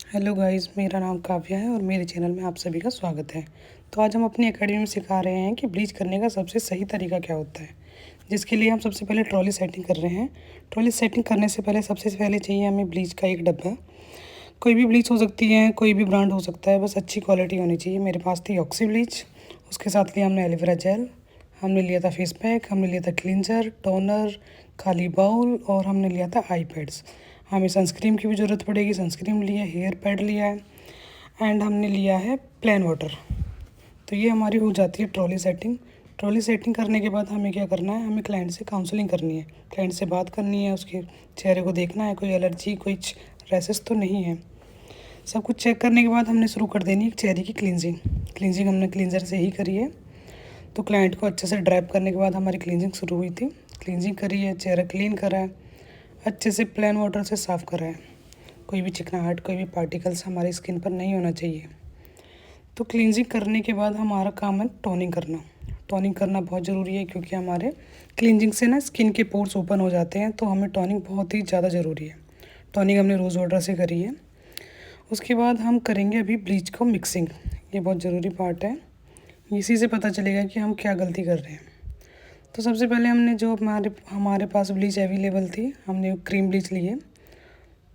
Hello guys, मेरा नाम काव्या है और मेरे चैनल में आप सभी का स्वागत है। तो आज हम अपनी एकेडमी में सिखा रहे हैं कि ब्लीच करने का सबसे सही तरीका क्या होता है, जिसके लिए हम सबसे पहले ट्रॉली सेटिंग कर रहे हैं। ट्रॉली सेटिंग करने से पहले सबसे पहले चाहिए हमें ब्लीच का एक डब्बा। कोई भी ब्लीच हो सकती है, कोई भी ब्रांड हो सकता है, बस अच्छी क्वालिटी होनी चाहिए। मेरे पास थी ऑक्सी ब्लीच, उसके साथ लिया हमने एलोवेरा जेल, हमने लिया था फेस पैक, हमने लिया था क्लींजर, टोनर, खाली बाउल और हमने लिया था आई पैड्स। हमें सनस्क्रीन की भी ज़रूरत पड़ेगी, सनस्क्रीन लिया है, हेयर पैड लिया है एंड हमने लिया है प्लेन वाटर। तो ये हमारी हो जाती है ट्रॉली सेटिंग। ट्रॉली सेटिंग करने के बाद हमें क्या करना है, हमें क्लाइंट से काउंसलिंग करनी है, क्लाइंट से बात करनी है, उसके चेहरे को देखना है, कोई एलर्जी, कोई रैसेस तो नहीं है। सब कुछ चेक करने के बाद हमने शुरू कर देनी है चेहरे की क्लींजिंग हमने क्लींजर से ही करी है। तो क्लाइंट को अच्छे से ड्रैप करने के बाद हमारी क्लींजिंग शुरू हुई थी। क्लींजिंग करी है, चेहरा क्लीन करा है, अच्छे से प्लेन वाटर से साफ़ करा है। कोई भी चिकनाहट, कोई भी पार्टिकल्स हमारी स्किन पर नहीं होना चाहिए। तो क्लींजिंग करने के बाद हमारा काम है टोनिंग करना। टोनिंग करना बहुत ज़रूरी है क्योंकि हमारे क्लींजिंग से ना स्किन के पोर्स ओपन हो जाते हैं, तो हमें टोनिंग बहुत ही ज़्यादा ज़रूरी है। टोनिंग हमने रोज़ वाटर से करी है। उसके बाद हम करेंगे अभी ब्लीच को मिक्सिंग। ये बहुत ज़रूरी पार्ट है, इसी से पता चलेगा कि हम क्या गलती कर रहे हैं। तो सबसे पहले हमने जो हमारे पास ब्लीच अवेलेबल थी, हमने क्रीम ब्लीच ली है।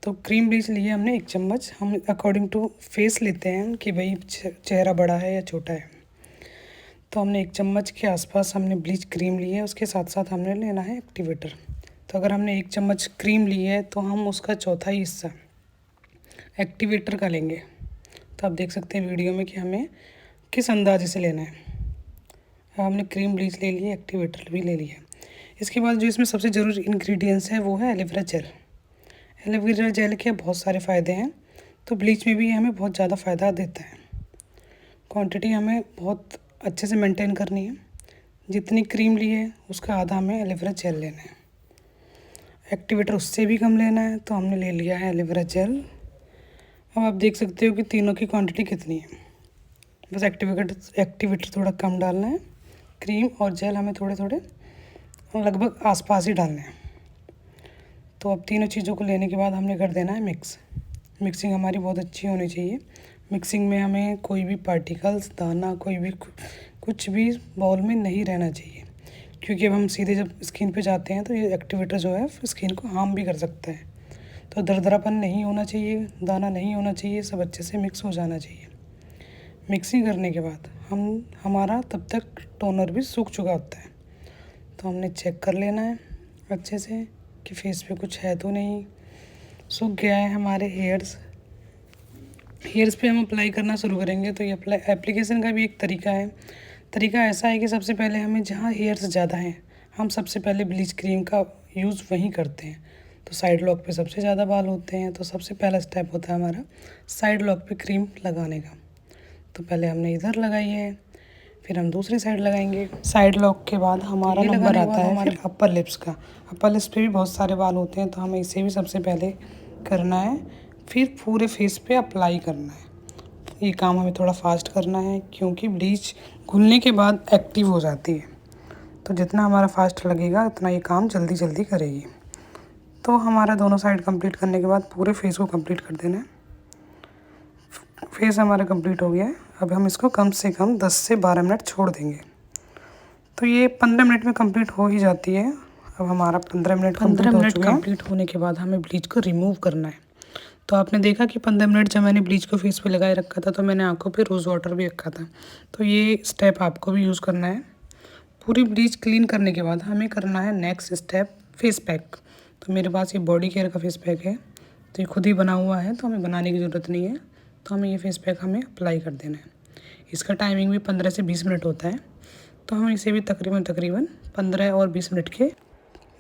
तो क्रीम ब्लीच लिए हमने 1 चम्मच। हम अकॉर्डिंग टू फेस लेते हैं कि भाई चेहरा बड़ा है या छोटा है। तो हमने 1 चम्मच के आसपास हमने ब्लीच क्रीम ली है, उसके साथ साथ हमने लेना है एक्टिवेटर। तो अगर हमने 1 चम्मच क्रीम ली है तो हम उसका चौथाई हिस्सा एक्टिवेटर का लेंगे। तो आप देख सकते हैं वीडियो में कि हमें किस अंदाजे से लेना है। हमने क्रीम ब्लीच ले ली है, एक्टिवेटर भी ले लिया। इसके बाद जो इसमें सबसे ज़रूरी इंग्रेडिएंट्स है वो है एलोवेरा जेल। एलोवेरा जेल के बहुत सारे फ़ायदे हैं, तो ब्लीच में भी हमें बहुत ज़्यादा फ़ायदा देता है। क्वांटिटी हमें बहुत अच्छे से मेंटेन करनी है। जितनी क्रीम ली है उसका आधा हमें एलोवेरा जेल लेना है। एक्टिवेटर उससे भी कम लेना है, तो हमने ले लिया है एलोवेरा जेल। अब आप देख सकते हो कि तीनों की क्वांटिटी कितनी है। बस एक्टिवेटर थोड़ा कम डालना है, क्रीम और जेल हमें थोड़े थोड़े लगभग आसपास ही डालने हैं। तो अब तीनों चीज़ों को लेने के बाद हमने कर देना है मिक्सिंग हमारी बहुत अच्छी होनी चाहिए। मिक्सिंग में हमें कोई भी पार्टिकल्स, दाना, कोई भी कुछ भी बाउल में नहीं रहना चाहिए, क्योंकि अब हम सीधे जब स्किन पे जाते हैं तो ये एक्टिवेटर जो है स्किन को हार्म भी कर सकता है। तो दरदरापन नहीं होना चाहिए, दाना नहीं होना चाहिए, सब अच्छे से मिक्स हो जाना चाहिए। मिक्सिंग करने के बाद हमारा तब तक टोनर भी सूख चुका होता है। तो हमने चेक कर लेना है अच्छे से कि फेस पे कुछ है तो नहीं। सूख गया है हमारे हेयर्स पे हम अप्लाई करना शुरू करेंगे। तो ये एप्लीकेशन का भी एक तरीका ऐसा है कि सबसे पहले हमें जहाँ हेयर्स ज़्यादा हैं, हम सबसे पहले ब्लीच क्रीम का यूज़ वहीं करते हैं। तो साइड लॉक पे सबसे ज़्यादा बाल होते हैं, तो सबसे पहला स्टेप होता है हमारा साइड लॉक पे क्रीम लगाने का। तो पहले हमने इधर लगाई है, फिर हम दूसरी साइड लगाएंगे। साइड लॉक के बाद हमारा नंबर आता है हमारे अपर लिप्स का। अपर लिप्स पे भी बहुत सारे बाल होते हैं, तो हमें इसे भी सबसे पहले करना है, फिर पूरे फेस पे अप्लाई करना है। ये काम हमें थोड़ा फास्ट करना है क्योंकि ब्लीच घुलने के बाद एक्टिव हो जाती है। तो जितना हमारा फास्ट लगेगा उतना ये काम जल्दी जल्दी करेगी। तो हमारा दोनों साइड कंप्लीट करने के बाद पूरे फेस को कंप्लीट कर देना है। फेस हमारा कंप्लीट हो गया है। अब हम इसको कम से कम 10 से 12 मिनट छोड़ देंगे। तो ये 15 मिनट में कंप्लीट हो ही जाती है। अब हमारा 15 मिनट कंप्लीट होने के बाद हमें ब्लीच को रिमूव करना है। तो आपने देखा कि 15 मिनट जब मैंने ब्लीच को फेस पे लगाए रखा था, तो मैंने आंखों पे रोज़ वाटर भी रखा था। तो ये स्टेप आपको भी यूज़ करना है। पूरी ब्लीच क्लीन करने के बाद हमें करना है नेक्स्ट स्टेप फेस पैक। तो मेरे पास ये बॉडी केयर का फेस पैक है, तो ये खुद ही बना हुआ है, तो हमें बनाने की ज़रूरत नहीं है। तो हमें ये फेस पैक हमें अप्लाई कर देना है। इसका टाइमिंग भी 15 से 20 मिनट होता है। तो हम इसे भी तकरीबन 15 और 20 मिनट के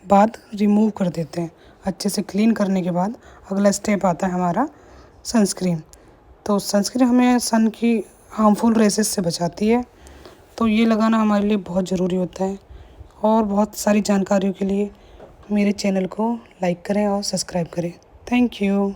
बाद रिमूव कर देते हैं। अच्छे से क्लीन करने के बाद अगला स्टेप आता है हमारा सनस्क्रीन। तो सनस्क्रीन हमें सन की हार्मफुल रेसेस से बचाती है, तो ये लगाना हमारे लिए बहुत ज़रूरी होता है। और बहुत सारी जानकारियों के लिए मेरे चैनल को लाइक करें और सब्सक्राइब करें। Thank you.